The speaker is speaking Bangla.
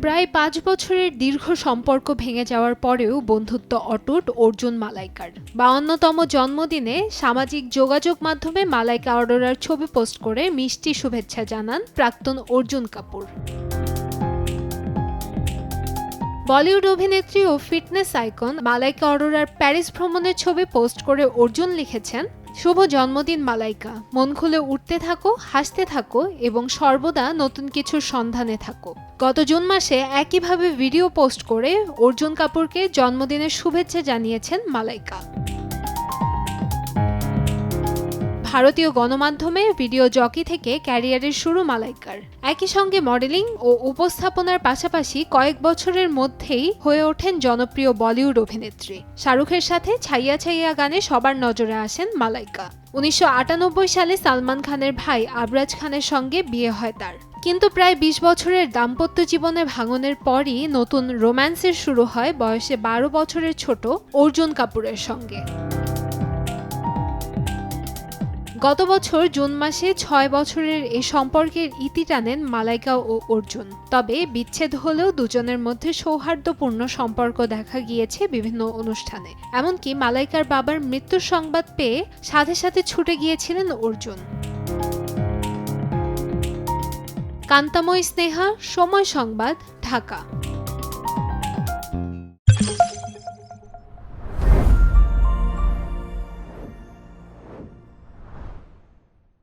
প্রায় ৫ বছরের দীর্ঘ সম্পর্ক ভেঙে যাওয়ার পরেও বন্ধুত্ব অটুট অর্জুন মালাইকার। ৫২তম জন্মদিনে সামাজিক যোগাযোগ মাধ্যমে মালাইকা অরোরার ছবি পোস্ট করে মিষ্টি শুভেচ্ছা জানান প্রাক্তন অর্জুন কাপুর। বলিউড অভিনেত্রী ও ফিটনেস আইকন মালাইকা অরোরার প্যারিস ভ্রমণের ছবি পোস্ট করে অর্জুন লিখেছেন, শুভ জন্মদিন মালাইকা, মন খুলে উঠতে থাকো, হাসতে থাকো এবং সর্বদা নতুন কিছুর সন্ধানে থাকো। গত জুন মাসে একইভাবে ভিডিও পোস্ট করে অর্জুন কাপুরকে জন্মদিনের শুভেচ্ছা জানিয়েছেন মালাইকা। ভারতীয় গণমাধ্যমে ভিডিও জকি থেকে ক্যারিয়ারের শুরু মালাইকার। একই সঙ্গে মডেলিং ও উপস্থাপনার পাশাপাশি কয়েক বছরের মধ্যেই হয়ে ওঠেন জনপ্রিয় বলিউড অভিনেত্রী। শাহরুখের সাথে ছাইয়া ছাইয়া গানে সবার নজরে আসেন মালাইকা। ১৯৯৮ সালে সালমান খানের ভাই আবরাজ খানের সঙ্গে বিয়ে হয় তার। কিন্তু প্রায় ২০ বছরের দাম্পত্য জীবনে ভাঙনের পরই নতুন রোম্যান্সের শুরু হয় বয়সে ১২ বছরের ছোট অর্জুন কাপুরের সঙ্গে। গত বছর জুন মাসে ৬ বছরের এ সম্পর্কের ইতি টানেন মালাইকা ও অর্জুন। তবে বিচ্ছেদ হলেও দুজনের মধ্যে সৌহার্দ্যপূর্ণ সম্পর্ক দেখা গিয়েছে বিভিন্ন অনুষ্ঠানে। এমনকি মালাইকার বাবার মৃত্যুর সংবাদ পেয়ে সাথে সাথে ছুটে গিয়েছিলেন অর্জুন। কান্তাময়ী স্নেহা, সময় সংবাদ, ঢাকা।